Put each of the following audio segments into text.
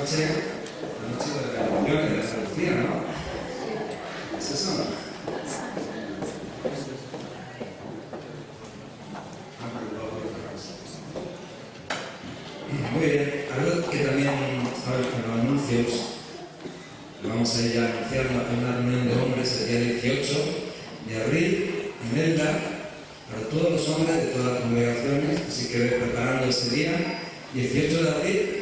noche de la bendición y de la salvación, ¿no? ¿Es eso? Muy bien, algo que también ahora con los anuncios, vamos a ir a anunciar una reunión de hombres el día 18 de abril en Elda, para todos los hombres de todas las congregaciones, así que preparando ese día, 18 de abril,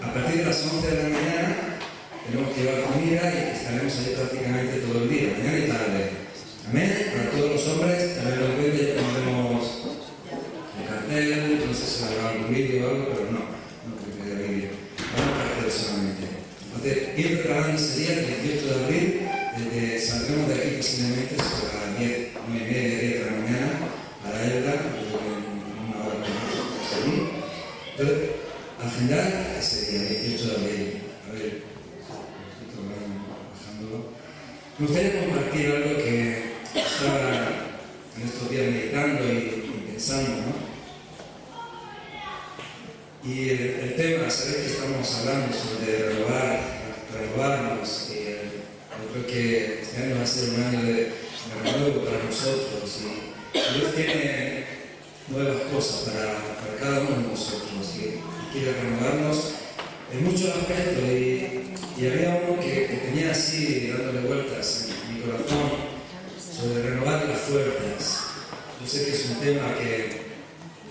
a partir de las 11 de la mañana, tenemos que llevar comida y estaremos ahí prácticamente todo el día, mañana y tarde. Amén, para todos los hombres, también los vídeos pondremos el cartel, no sé si va a grabar un vídeo o algo, pero no creo que haya vídeo, vamos a cartel solamente. Entonces, ir preparando ese día, el 18 de abril, desde saldremos de aquí posiblemente sobre las 10, 9:30, 10 de la mañana, para Elda, en una hora según. Entonces, agendar ese día, 18 de abril. A ver, bajándolo. Me gustaría compartir algo que estaba en estos días meditando y pensando, ¿no? Y el tema, sabéis que estamos hablando sobre renovarnos, y yo creo que este año va a ser un año de renuevo para nosotros, y Dios tiene nuevas cosas para cada uno de nosotros, y quiere renovarnos en muchos aspectos, y había uno que tenía así, dándole vueltas en mi corazón, sobre renovar las fuerzas. Yo sé que es un tema que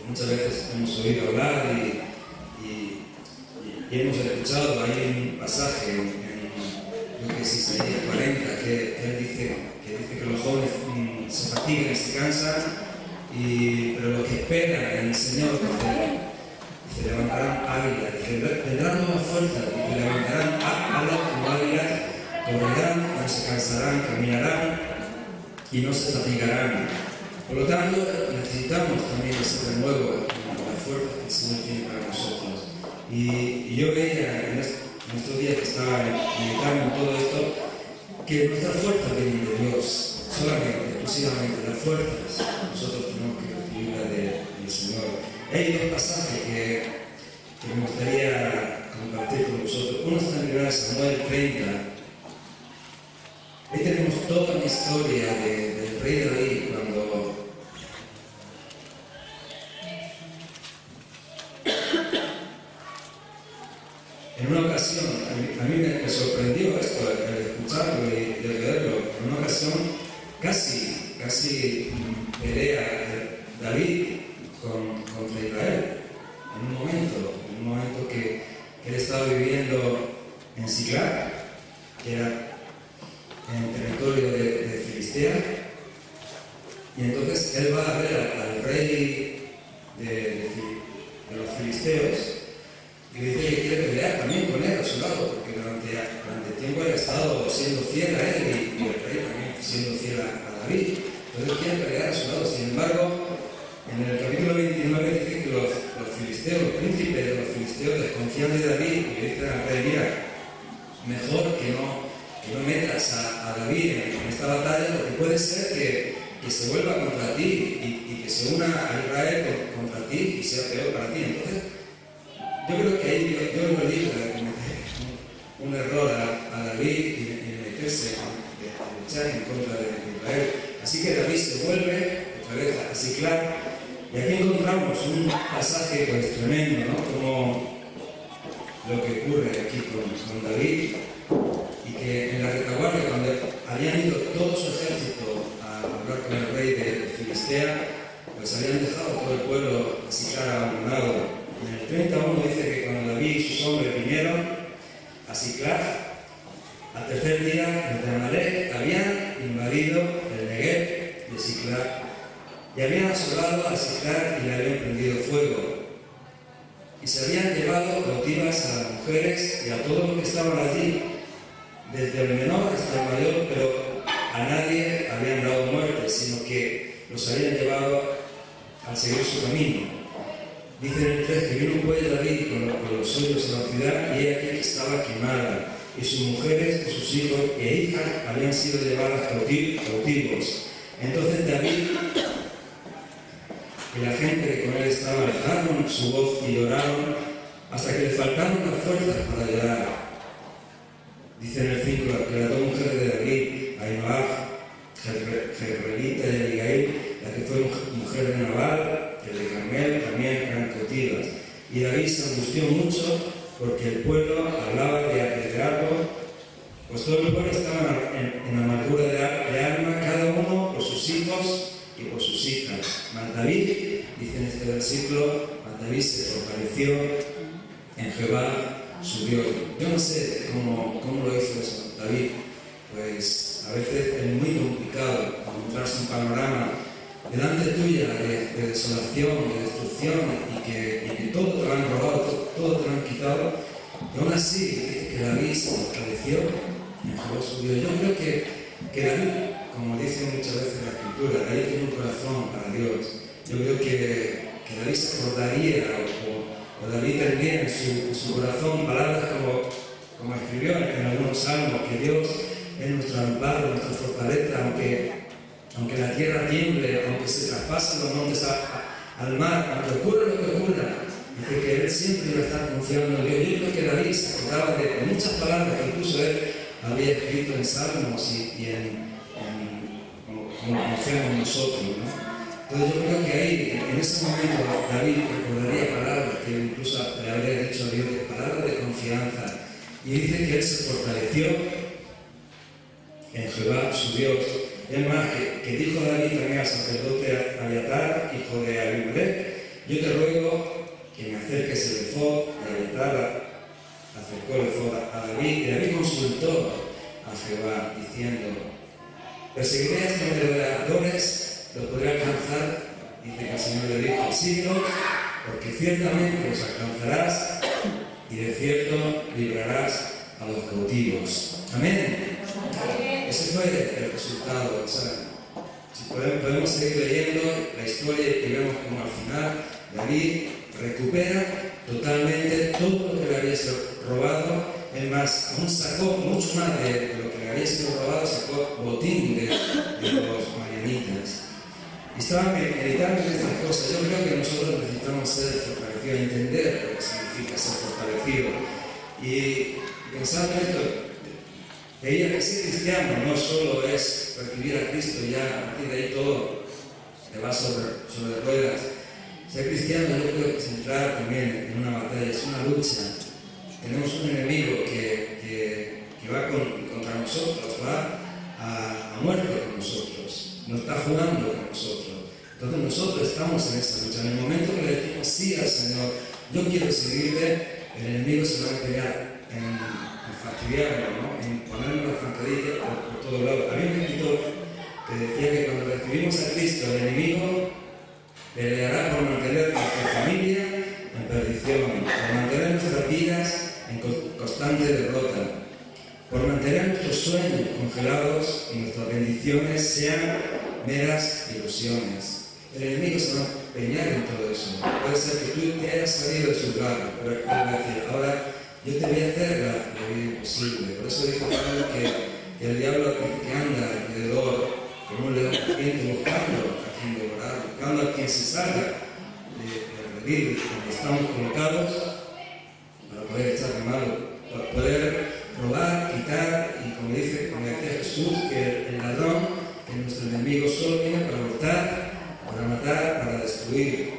muchas veces hemos oído hablar y hemos escuchado. Hay un pasaje en creo que es Isaías 40 que él dice que los jóvenes se fatigan y se cansan, pero los que esperan en el Señor se levantarán águilas, tendrán nuevas fuerzas, y levantarán alas como águilas, correrán, no se cansarán, caminarán y no se fatigarán. Por lo tanto, necesitamos también ese renuevo, la fuerza que el Señor tiene para nosotros. Y yo veía en estos días que estaba meditando en todo esto, que nuestras fuerzas vienen de Dios, solamente, exclusivamente las fuerzas. Nosotros tenemos que recibirlas del Señor. Hay dos pasajes que me gustaría compartir con vosotros. Uno está en 1 Samuel 30. Ahí tenemos toda una historia del rey David cuando en una ocasión, a mí me sorprendió esto, el escucharlo y de leerlo. En una ocasión casi pelea David contra Israel. En un momento que él estaba viviendo en Siclag, que era en el territorio de Filistea, y entonces él va a ver al rey de los filisteos y le dice que quiere pelear también con él a su lado, porque durante tiempo él ha estado siendo fiel a él y el rey también siendo fiel a David. Entonces quiere pelear a su lado. Sin embargo, en el capítulo 29 dice que los filisteos, los príncipes de los filisteos desconfían de David y le dicen al rey: mira, mejor que no metas a David en esta batalla, porque puede ser que se vuelva contra ti y que se una a Israel contra ti y sea peor para ti. Entonces, yo creo que ahí Dios lo libra de cometer un error a David y meterse, de luchar en contra de Israel. Así que David se vuelve otra vez a Siclag, y aquí encontramos un pasaje pues tremendo, ¿no? Como lo que ocurre aquí con David, y que en la retaguardia, cuando habían ido todo su ejército a hablar con el rey de Filistea, pues habían dejado todo el pueblo de Siclag abandonado. En el 31 dice que cuando David y sus hombres vinieron a Siclag, al tercer día los de Amalek habían invadido el Negev de Siclag y habían asolado a Siclag y le habían prendido fuego. Y se habían llevado cautivas a las mujeres y a todos los que estaban allí, desde el menor hasta el mayor, pero a nadie habían dado muerte, sino que los habían llevado a seguir su camino. Dice en el 3 que vino pues David con los suyos a la ciudad, y ella aquí estaba quemada, y sus mujeres, y sus hijos e hijas habían sido llevadas cautivos. Entonces David y la gente que con él estaba alzaron su voz y lloraron hasta que le faltaron las fuerzas para llorar. Dice en el 5 que las dos mujeres de David, Ainoam, Jezreelita y Abigail, la que fue mujer de Nabal, el de Carmel, también eran cautivas. Y David se angustió mucho porque el pueblo hablaba de apedrearlo, pues todo el pueblo estaba en amargura de alma, cada uno por sus hijos y por sus hijas. Mas David, dice en este versículo, David se fortaleció en Jehová su Dios. Yo no sé cómo lo hizo eso David, pues a veces es muy complicado encontrarse un panorama delante tuya de desolación, de destrucción y que todo te lo han robado, todo te lo han quitado, y aún así dice que David se fortaleció en Jehová su Dios. Yo creo que David, como dice muchas veces la Escritura, David tiene un corazón para Dios. Yo creo que David se acordaría o David tendría en su corazón palabras como escribió en algunos salmos, que Dios es nuestro amparo, nuestra fortaleza, aunque la tierra tiemble, aunque se traspasen los montes al mar, aunque ocurra lo que ocurra, dice que él siempre iba a estar confiando en Dios. Yo creo que David se acordaba de muchas palabras que incluso él había escrito en salmos y como confiamos nosotros, ¿no? Entonces yo creo que ahí, en ese momento, David recordaría palabras que incluso le habría dicho a Dios, palabras de confianza. Y dice que él se fortaleció en Jehová su Dios. Es más, que dijo David también al sacerdote Abiatar, hijo de Abimelech: yo te ruego que me acerques el efod. Y Abiatar acercó el efod a David, y David consultó a Jehová, diciendo: ¿perseguiré a este número de adoradores? ¿Lo podré alcanzar? Dice que el Señor le dijo: síguelo, porque ciertamente los alcanzarás y de cierto librarás a los cautivos. Amén. Ese fue el resultado. O sea, si podemos seguir leyendo la historia y vemos como al final David recupera totalmente todo lo que le había sido robado. Es más, aún sacó mucho más de lo que le había sido robado, sacó botín de los madianitas. Y estaba meditando en estas cosas. Yo creo que nosotros necesitamos ser fortalecidos, entender lo que significa ser fortalecido. Y pensando en esto, veía que ser cristiano no solo es recibir a Cristo y ya a partir de ahí todo te va sobre ruedas. Ser cristiano yo creo que es entrar también en una batalla, es una lucha. Tenemos un enemigo que va contra nosotros, va a muerte con nosotros, no está jugando con nosotros. Entonces nosotros estamos en esta lucha. En el momento que le decimos sí al Señor, yo quiero seguirle, el enemigo se va a empeñar en fastidiarnos, ¿no? En ponernos la zancadilla por todos lados. Había un escritor que decía que cuando recibimos a Cristo, el enemigo peleará por mantener nuestra familia en perdición, por mantener nuestras vidas en constante derrota, por mantener nuestros sueños congelados y nuestras bendiciones sean meras ilusiones. El enemigo se va a empeñar en todo eso. Puede ser que tú te hayas salido de su lugar, pero él va a decir: ahora yo te voy a hacer la vida imposible. Por eso dijo Pablo que el diablo que anda alrededor como un león rugiente, buscando a quien devorar, buscando a quien se salga del redil donde estamos colocados, para poder echar de malo, para poder robar, quitar, y como decía Jesús, que el ladrón, que nuestro enemigo solo viene para hurtar, para matar, para destruir.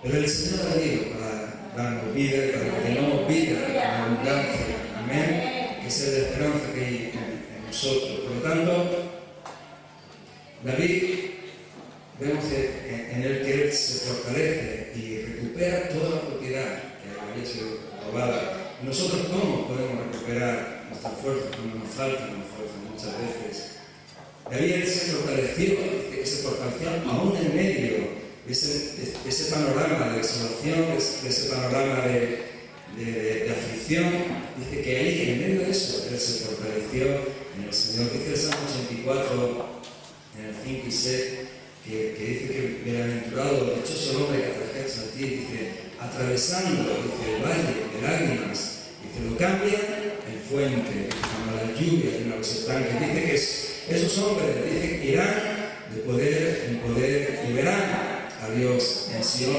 Pero el Señor ha venido para darnos vida, para que tengamos vida en abundancia. Amén. Que sea la esperanza que hay en nosotros. Por lo tanto, David, vemos en él que él se fortalece y recupera toda la propiedad que había sido robada. ¿Nosotros cómo podemos recuperar nuestra fuerza cuando nos falta la fuerza muchas veces? David se fortaleció, que se fortaleció aún en medio de ese panorama de desolación, de ese panorama de aflicción. Dice que ahí, en medio de eso, él se fortaleció en el Señor. Dice el Salmo 84, en el 5 y 6, que dice que bienaventurado, dichoso el hombre que atrajes a ti, dice, atravesando, dice, el valle de lágrimas, dice, lo cambia en fuente, como la lluvia en los estanques. Dice que esos hombres, dice, que irán de poder en poder y verán a Dios en Sion.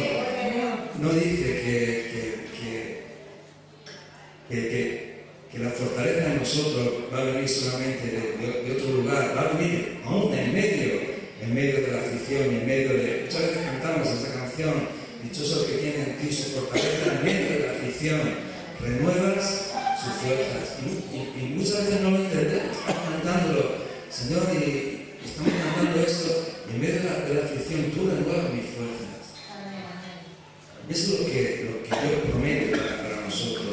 no dice que la fortaleza en nosotros va a venir solamente de otro lugar, va a venir aún en medio de la aflicción, en medio de... Muchas veces cantamos esa canción, dichosos que tienen en ti su fortaleza en medio de la aflicción, renuevas sus fuerzas. Y muchas veces no lo entendemos, estamos cantándolo, Señor, y estamos cantando esto, y en medio de la aflicción tú renuevas mis fuerzas. Eso es lo que Dios promete para nosotros.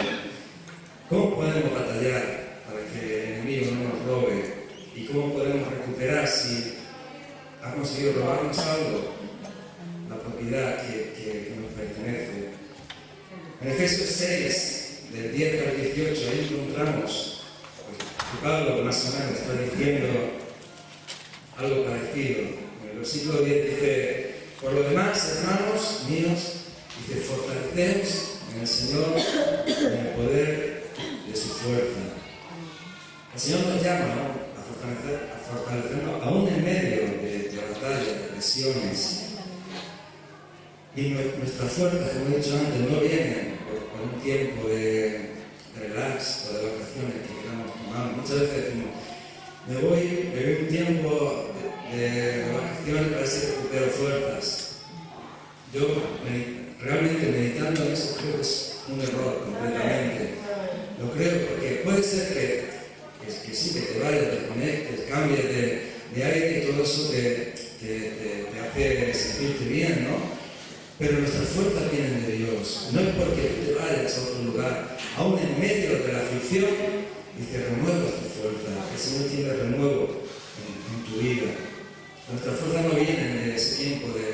¿Cómo podemos batallar para que el enemigo no nos robe? ¿Y cómo podemos recuperar si ha conseguido robarnos algo? La propiedad que nos pertenece. En Efesios 6, del 10 al 18, ahí encontramos que Pablo más o menos está diciendo algo parecido. En el versículo 10 dice: por lo demás, hermanos míos, dice, fortaleceos en el Señor y en el poder de su fuerza. El Señor nos llama, ¿no?, a fortalecernos aún en medio de batallas, de presiones. Y nuestras fuerzas, como he dicho antes, no vienen por un tiempo de relax o de vacaciones que queramos tomar. Muchas veces decimos, me voy un tiempo de vacaciones para ver si recupero fuerzas. Yo realmente meditando en eso creo que es un error completamente. Lo creo porque puede ser que sí, que te vayas, te conectes, cambies de aire y todo eso te hace sentirte bien, ¿no? Pero nuestras fuerzas vienen de Dios. No es porque tú te vayas a otro lugar, aún en medio de la aflicción, dice, renuevas tu fuerza. El Señor tiene renuevo en tu vida. Nuestras fuerzas no vienen de ese tiempo de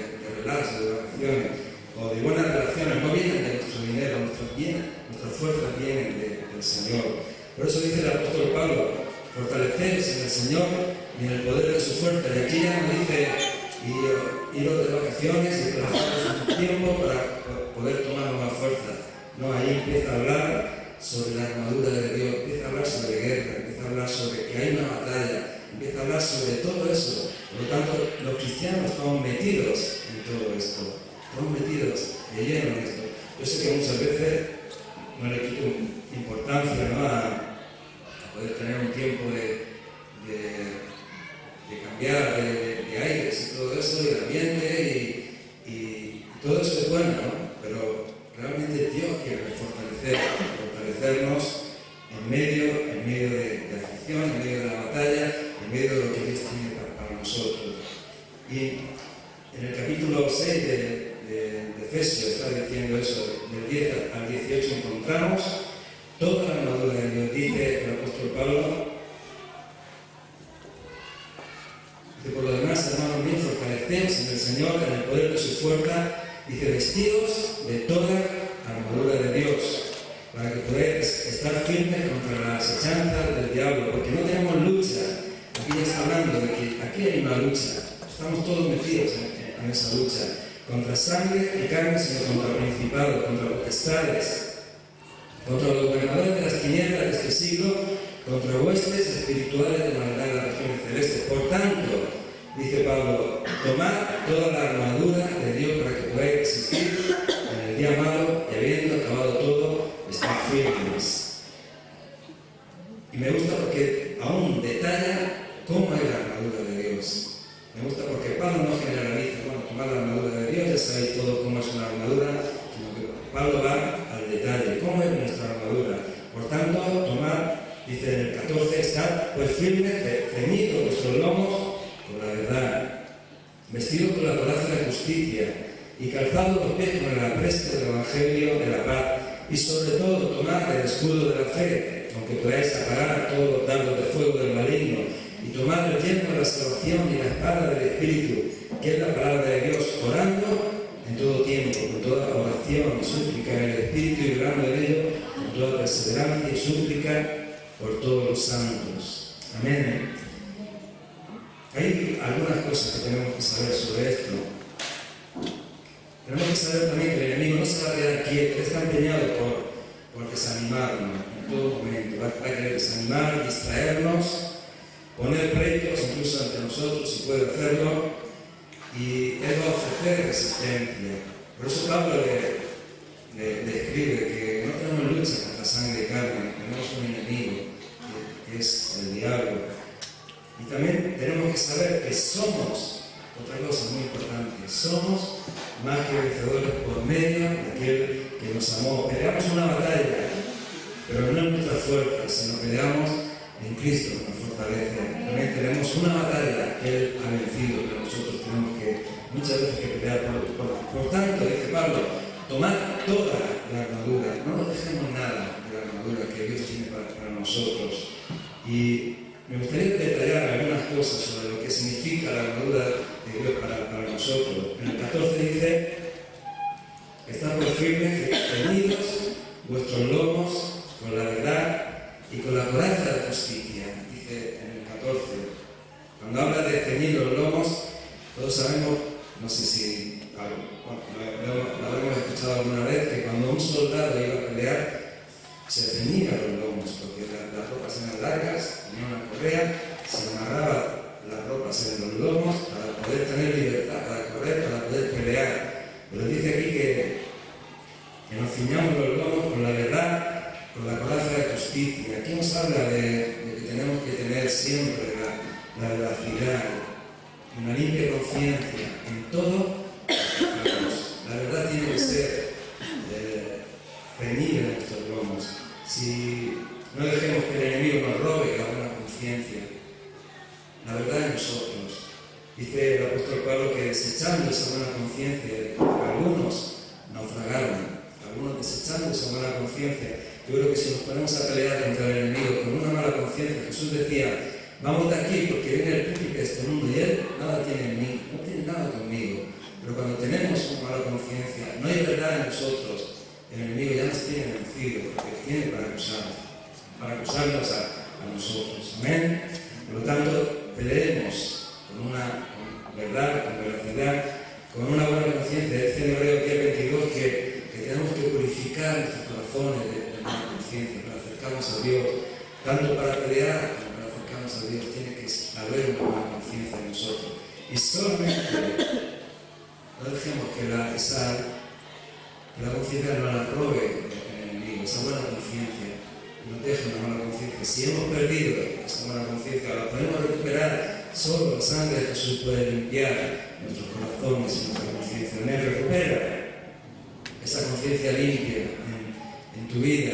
relax, de vacaciones, o de buenas relaciones, no vienen de nuestro dinero, nuestras fuerzas vienen del Señor. Por eso dice el apóstol Pablo, fortaleceos en el Señor y en el poder de su fuerza. Y aquí ya nos dice, iros de vacaciones y trabajar un tiempo para poder tomar nueva fuerza. No, ahí empieza a hablar sobre la armadura de Dios, empieza a hablar sobre guerra, empieza a hablar sobre que hay una batalla, empieza a hablar sobre todo eso. Por lo tanto, los cristianos estamos metidos en todo esto, estamos metidos de lleno en esto. Yo sé que muchas veces no le quito importancia, ¿no?, a poder tener un tiempo de cambiar de aires y todo eso, y el ambiente, y todo eso es bueno, ¿no? Pero realmente Dios quiere fortalecernos en medio de aflicción, en medio de la batalla, en medio de lo que Dios tiene para nosotros. Y en el capítulo 6 de Efesios está diciendo eso, del 10 al 18 encontramos toda la armadura de Dios. Dice el apóstol Pablo, dice, por lo demás, hermanos míos, fortaleceos en el Señor, en el poder de su fuerza, dice, vestidos de toda la armadura de Dios, para que podáis estar firmes contra las acechanzas del diablo, porque no tenemos lucha. Aquí ya está hablando de que aquí hay una lucha, estamos todos metidos en esa lucha, contra sangre y carne, sino contra principados, contra potestades, contra los gobernadores de las tinieblas de este siglo, contra huestes espirituales de maldad en las regiones celestes. Por tanto, dice Pablo, tomad toda la armadura de Dios para que podáis resistir en el día malo, y habiendo acabado todo, estar firmes. Y me gusta porque aún detalla cómo es la armadura de Dios. Me gusta porque Pablo no generaliza, bueno, tomad la armadura de Dios, ya sabéis todo cómo es una armadura, sino que Pablo va al detalle, cómo es nuestra armadura. Por tanto, tomad, dice en el 14, estad pues firmes, ceñidos vuestros lomos con la verdad, vestidos con la coraza de justicia, y calzados los pies con el apresto del Evangelio de la paz, y sobre todo tomad el escudo de la fe, aunque podáis apagar todos los dardos de fuego del maligno, y tomad el yelmo de la salvación y la espada del Espíritu, que es la palabra de Dios, orando en todo tiempo, con toda oración y súplica en el Espíritu, y orando en ello con toda perseverancia y súplica por todos los santos. Amén. Hay algunas cosas que tenemos que saber sobre esto. Tenemos que saber también que el enemigo no se va a quedar quieto, está empeñado por desanimarnos en todo momento. Va a querer desanimar, distraernos, poner pleitos incluso ante nosotros, si puede hacerlo, y él va a ofrecer resistencia. Por eso Pablo describe que no tenemos lucha contra sangre y carne, tenemos un enemigo que es el diablo. Y también tenemos que saber que somos, otra cosa muy importante, somos más que vencedores por medio de aquel que nos amó. Peleamos una batalla, pero no en nuestra fuerza, sino peleamos en Cristo que nos fortalece. También tenemos una batalla que Él ha vencido, pero nosotros tenemos que muchas veces que pelear. Por tanto, dice Pablo, tomad toda la armadura, no nos dejemos nada de la armadura que Dios tiene para nosotros. Y me gustaría detallar algunas cosas sobre lo que significa la armadura de Dios para nosotros. En el 14 dice, estad por firmes, ceñidos vuestros lomos con la verdad y con la coraza de justicia, dice en el 14. Cuando habla de ceñir los lomos, todos sabemos, no sé si lo habremos escuchado alguna vez, que cuando un soldado iba a pelear, se ceñía los lomos, porque las ropas eran largas, tenía una correa, se amarraba las ropas en los lomos para poder tener libertad, para correr, para poder pelear. Pero dice aquí que nos ciñamos los lomos con la verdad, con la coraza de justicia. Aquí nos habla de que tenemos que tener siempre la veracidad, una limpia conciencia en todo. La verdad tiene que ser ceñida en nuestros lomos. Si no dejemos que el enemigo nos robe la buena conciencia, la verdad en nosotros. Dice el apóstol Pablo que desechando esa buena conciencia, algunos naufragaron, algunos desechando esa buena conciencia. Yo creo que si nos ponemos a pelear contra el enemigo con una mala conciencia, Jesús decía, vamos de aquí porque viene el príncipe de este mundo y él nada tiene en mí, no tiene nada conmigo. Pero cuando tenemos una mala conciencia, no hay verdad en nosotros, el enemigo ya nos tiene vencido, porque tiene para acusarnos a nosotros. Amén. Por lo tanto, peleemos con una verdad, con veracidad, con una buena conciencia. Dice en Hebreos 10:22 que tenemos que purificar nuestros corazones de buena conciencia para acercarnos a Dios. Tanto para pelear como para acercarnos a Dios tiene que haber una buena conciencia en nosotros. Y solamente no dejemos que la conciencia no la robe el enemigo, esa buena conciencia. No deje una mala conciencia. Si hemos perdido esa buena conciencia, la podemos recuperar. Solo la sangre de Jesús puede limpiar nuestros corazones y nuestra conciencia. Él recupera esa conciencia limpia en tu vida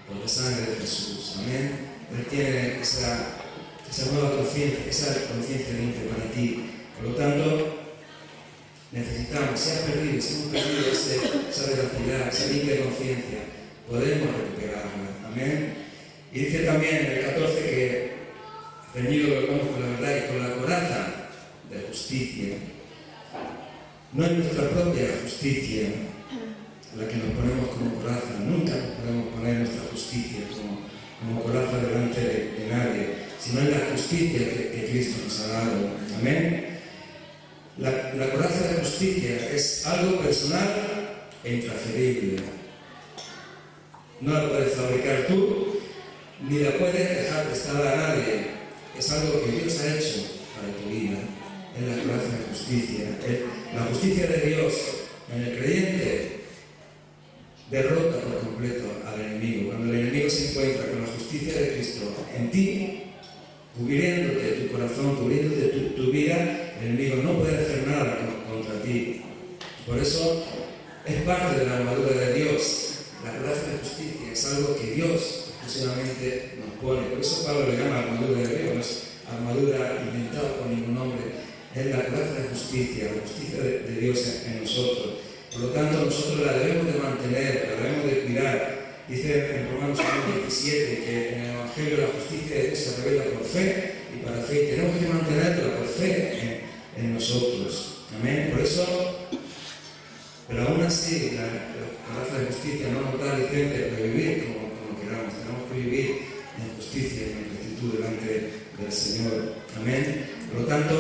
por la sangre de Jesús. Amén. Él tiene esa nueva conciencia, esa conciencia limpia para ti. Por lo tanto, necesitamos, si hemos perdido esa veracidad, esa limpia conciencia, podemos recuperarla. Amén. Y dice también en el 14 que ceñido los lomos con la verdad y con la coraza de justicia. No es nuestra propia justicia la que nos ponemos como coraza, nunca nos podemos poner nuestra justicia como coraza delante de nadie, sino es la justicia que Cristo nos ha dado. Amén. La coraza de justicia es algo personal e intransferible. No la puedes fabricar tú, ni la puedes dejar prestada a nadie. Es algo que Dios ha hecho para tu vida. Es la coraza de justicia. La justicia de Dios en el creyente derrota por completo al enemigo. Cuando el enemigo se encuentra con la justicia de Cristo en ti, cubriéndote tu corazón, cubriéndote tu vida, el enemigo no puede hacer nada contra ti. Por eso es parte de la armadura de Dios. La coraza de justicia es algo que Dios exclusivamente nos pone. Por eso Pablo le llama armadura de Dios, no es armadura inventada por ningún hombre. Es la coraza de justicia, la justicia de Dios en nosotros. Por lo tanto, nosotros la debemos de mantener, la debemos de cuidar. Dice en Romanos 1:17 que en el Evangelio la justicia de Dios se revela por fe y para fe. Y tenemos que mantenerla por fe en nosotros. Amén. Por eso, pero aún así, la coraza de justicia no nos da licencia para vivir como queramos. Tenemos que vivir en justicia y en rectitud delante del Señor. Amén. Por lo tanto,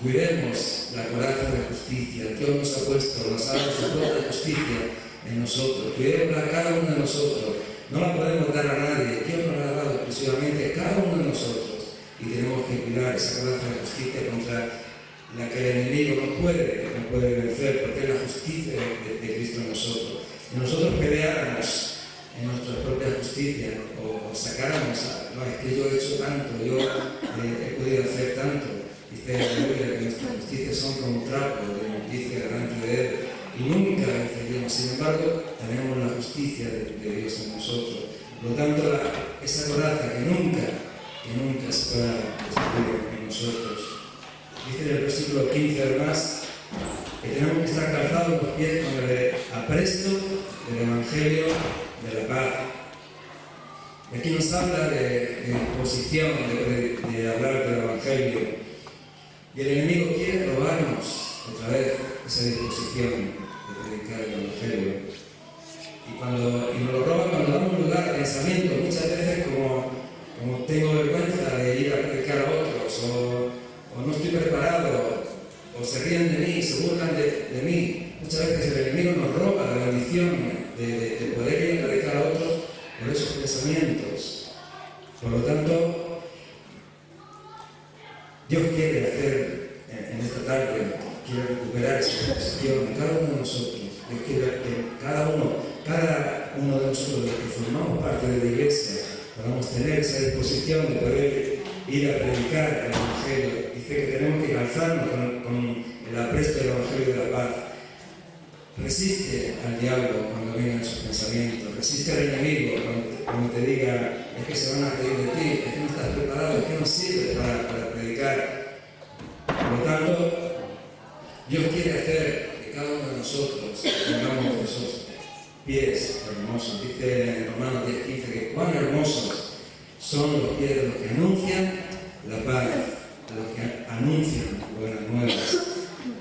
cuidemos la coraza de justicia. Dios nos ha puesto, nos ha dado su propia justicia en nosotros. Cuidémosla cada uno de nosotros. No la podemos dar a nadie. Dios nos la ha dado exclusivamente a cada uno de nosotros. Y tenemos que cuidar esa coraza de justicia contra la que el enemigo no puede vencer, porque es la justicia de Cristo en nosotros. si nosotros peleáramos en nuestra propia justicia o sacáramos, no, es que yo he hecho tanto, yo he podido hacer tanto, dice la Biblia que nuestras justicias son como un trapo de inmundicia delante de Él y nunca venceríamos. Sin embargo, tenemos la justicia de Dios en nosotros. Por lo tanto, esa coraza que nunca se pueda destruir en nosotros. Dice en el versículo 15 además que tenemos que estar calzados los pies con el apresto del Evangelio de la paz. Y aquí nos habla de disposición, de hablar del Evangelio. Y el enemigo quiere robarnos otra vez esa disposición de predicar el Evangelio. Y nos lo roba cuando damos lugar a pensamientos, muchas veces como tengo vergüenza de ir a predicar a otros, o no estoy preparado, o se ríen de mí, se burlan de mí. Muchas veces el enemigo nos roba la bendición de poder ir a predicar a otros por esos pensamientos. Por lo tanto, Dios quiere hacer en esta tarde, quiere recuperar esa disposición en cada uno de nosotros. Dios quiere que cada uno de nosotros, los que formamos parte de la iglesia, podamos tener esa disposición de poder ir a predicar el Evangelio. Dice que tenemos que calzarnos con el apresto del Evangelio de la paz. Resiste al diablo cuando vengan sus pensamientos, resiste al enemigo cuando te diga es que se van a reír de ti, es que no estás preparado, es que no sirves para predicar. Por lo tanto, Dios quiere hacer que cada uno de nosotros tengamos esos pies hermosos. Dice en Romanos 10:15 que cuán hermosos son los pies de los que anuncian la paz, de los que anuncian buenas nuevas.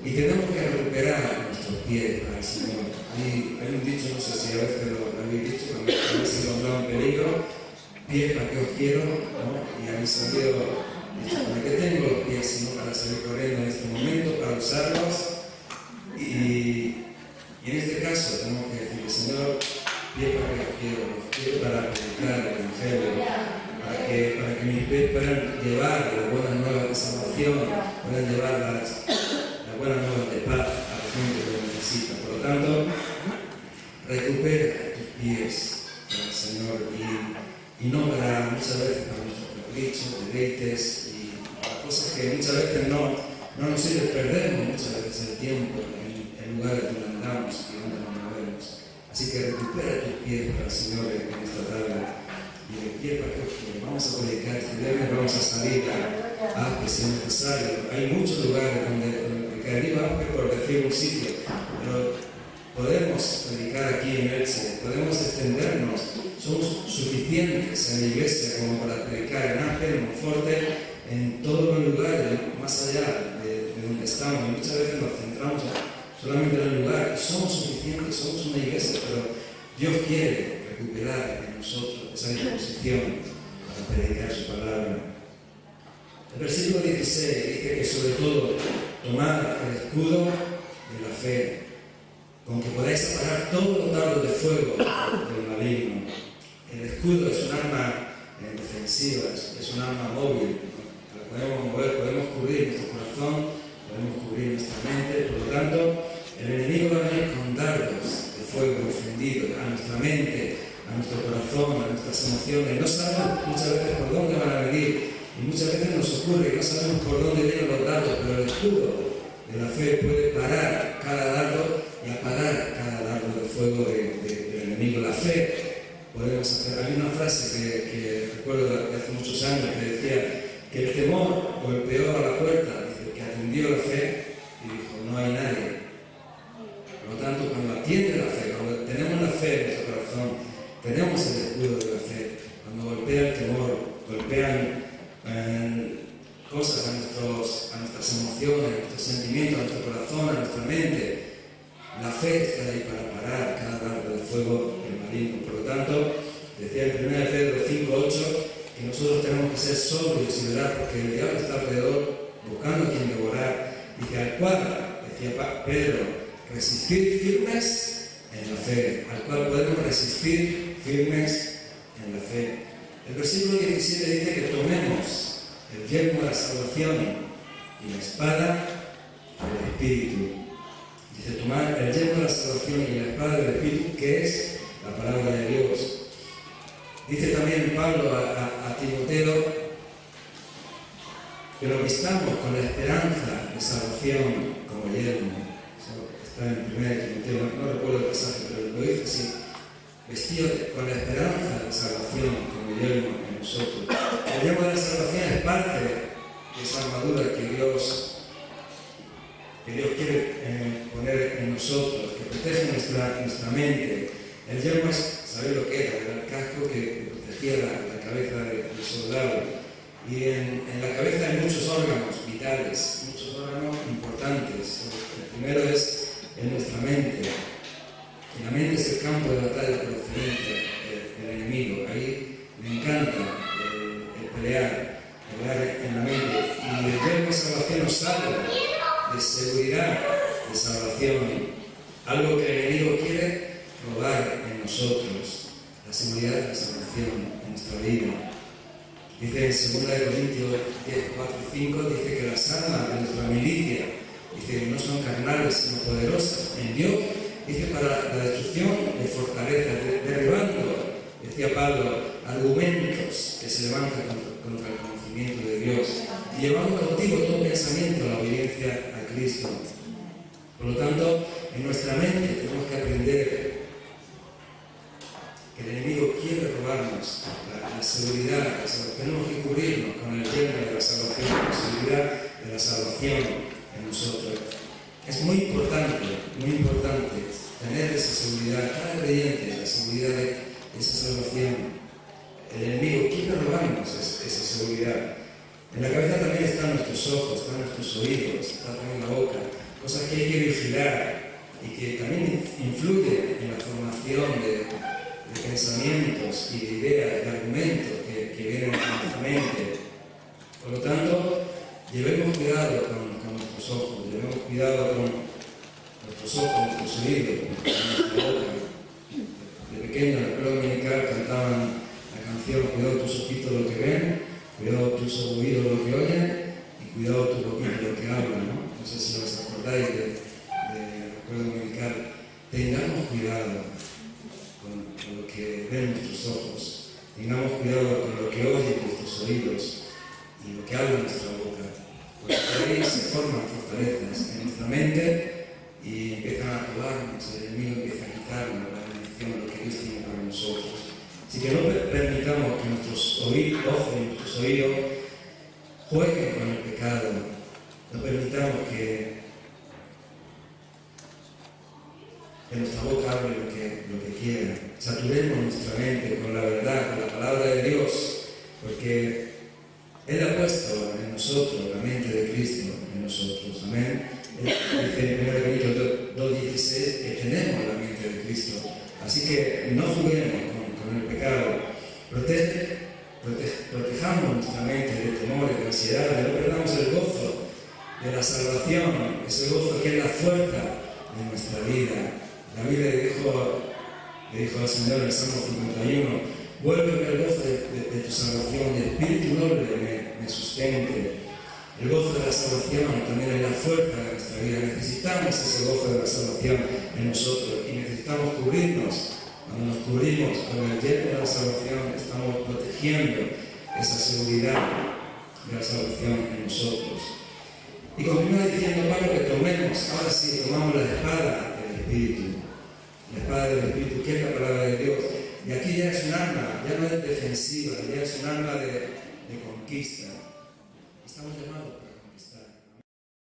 Y tenemos que recuperar nuestros pies para el Señor. Hay un dicho, no sé si a veces lo habéis dicho, cuando se encontrado en peligro, pies para que os quiero, ¿no? Y habéis salido, dicho, ¿para qué tengo los pies sino para salir corriendo en este momento, para usarlos? Y en este caso tenemos que decirle, Señor, pies para que os quiero, los quiero para predicar el Evangelio, para que mis pies puedan llevar las buenas nuevas de salvación, puedan llevar las buenas nuevas de paz a la gente que lo necesita. Por lo tanto, recupera tus pies para el Señor y no para muchas veces para nuestros caprichos, deleites y para cosas que muchas veces no nos sirven. Perdemos muchas veces el tiempo en lugares donde andamos y donde nos movemos. Así que recupera tus pies para el Señor en esta tarde. Y el pie para que vamos a predicar este viernes, vamos a salir a que sea necesario. Hay muchos lugares donde predicar, por decir un sitio, pero podemos predicar aquí en Elche, podemos extendernos, somos suficientes en la iglesia como para predicar en Ángel, en Monforte, en todos los lugares, más allá de donde estamos. Y muchas veces nos centramos solamente en el lugar, y somos suficientes, somos una iglesia, pero Dios quiere recuperar en nosotros esa disposición para predicar su palabra. El versículo 16 dice que sobre todo tomad el escudo de la fe, con que podáis apagar todos los dardos de fuego del maligno. El escudo es un arma defensiva, es un arma móvil, la podemos mover, podemos cubrir nuestro corazón, podemos cubrir nuestra mente. Por lo tanto, el enemigo va a venir con dardos de fuego encendidos a nuestra mente, a nuestro corazón, a nuestras emociones. No sabemos muchas veces por dónde van a venir. Y muchas veces nos ocurre que no sabemos por dónde vienen los dardos, pero el escudo de la fe puede parar cada dardo y apagar cada dardo de fuego del enemigo. La fe podemos hacer. Hay una frase que recuerdo de hace muchos años que decía que el temor golpeó a la puerta, dice, que atendió la fe y dijo, no hay nadie. Por lo tanto, cuando atiende la fe, cuando tenemos la fe en nuestro corazón, tenemos el escudo de la fe. Cuando golpea el temor, golpean cosas a nuestras emociones, a nuestros sentimientos, a nuestro corazón, a nuestra mente. La fe está ahí para parar cada dardo de fuego del maligno. Por lo tanto, decía en 1 Pedro 5:8 que nosotros tenemos que ser sobrios y velar, porque el diablo está alrededor buscando a quien devorar. Y que al cual, decía Pedro, resistir firmes en la fe, al cual podemos resistir firmes en la fe. El versículo 17 dice que tomemos el yelmo de la salvación y la espada del Espíritu. Dice, tomar el yelmo de la salvación y la espada del Espíritu, que es la palabra de Dios. Dice también Pablo a Timoteo que lo vistamos con la esperanza de salvación como yelmo. Eso está en 1 Timoteo, no recuerdo el pasaje, pero lo dice así: vestido con la esperanza de salvación como yelmo en nosotros. El yelmo de la salvación es parte de esa armadura que Dios quiere poner en nosotros, que protege nuestra mente. El yelmo es, ¿sabéis lo que era? Era el casco que protegía la cabeza del soldado. Y en la cabeza hay muchos órganos vitales, muchos órganos importantes. El primero es en nuestra mente. Y la mente es el campo de batalla por excelencia del enemigo. Ahí me encanta el pelear en la mente. Y el yelmo de salvación nos salva de seguridad, de salvación. Algo que el enemigo quiere robar en nosotros, la seguridad de la salvación en nuestra vida. Dice en 2 Corintios 10, 4 y 5, dice que las armas de nuestra milicia, dice que no son carnales sino poderosas en Dios, dice para la destrucción de fortalezas, derribando, decía Pablo, argumentos que se levantan contra el conocimiento de Dios, y llevando cautivo todo pensamiento a la obediencia a Cristo. Por lo tanto, en nuestra mente tenemos que aprender que el enemigo quiere robarnos la seguridad, tenemos que cubrirnos con el yelmo de la salvación, la seguridad de la salvación en nosotros. Es muy importante tener esa seguridad, cada creyente, la seguridad de esa salvación. El enemigo quiere robarnos esa seguridad. En la cabeza también están nuestros ojos, están nuestros oídos, está también la boca, cosas que hay que vigilar y que también influyen en la formación de pensamientos y de ideas, de argumentos que vienen a nuestra mente. Por lo tanto, llevemos cuidado con nuestros ojos, llevemos cuidado con nuestros ojos, nuestros oídos, con nuestra boca. De pequeño, en la escuela dominical cantaban la canción "Cuidado tus ojitos lo que ven, cuidado tus oídos lo que oyen y cuidado tu boquita lo que habla", ¿no? No sé si os acordáis de la escuela dominical. Tengamos cuidado con lo que ven nuestros ojos, tengamos cuidado con lo que oyen nuestros oídos y lo que habla nuestra boca, porque ahí se forman fortalezas en nuestra mente y empiezan a robarnos, el enemigo empieza a quitarnos la bendición, lo que Dios tiene para nosotros. Así que no permitamos que nuestros ojos y nuestros oídos jueguen con el pecado, no permitamos que nuestra boca hable lo que quiera. Saturemos nuestra mente con la verdad, con la palabra de Dios, porque Él ha puesto en nosotros la mente de Cristo en nosotros. Amén. Dice en 1 Corintios 2:16 que tenemos la mente de Cristo. Así que no juguemos con el pecado. Protejamos nuestra mente de temores, de ansiedad, no perdamos el gozo de la salvación, ese gozo que es la fuerza de nuestra vida. David le dijo al Señor en el Salmo 51, vuélveme el gozo de tu salvación, y el espíritu noble me sustente. El gozo de la salvación también es la fuerza de nuestra vida. Necesitamos ese gozo de la salvación en nosotros y necesitamos cubrirnos. Cuando nos cubrimos con el yelmo de la salvación, estamos protegiendo esa seguridad de la salvación en nosotros. Y continúa diciendo Pablo que ahora sí, tomamos la espada del Espíritu. La espada del Espíritu, que es la palabra de Dios. Y aquí ya es un arma, ya no es defensiva, ya es un arma de conquista. Estamos llamados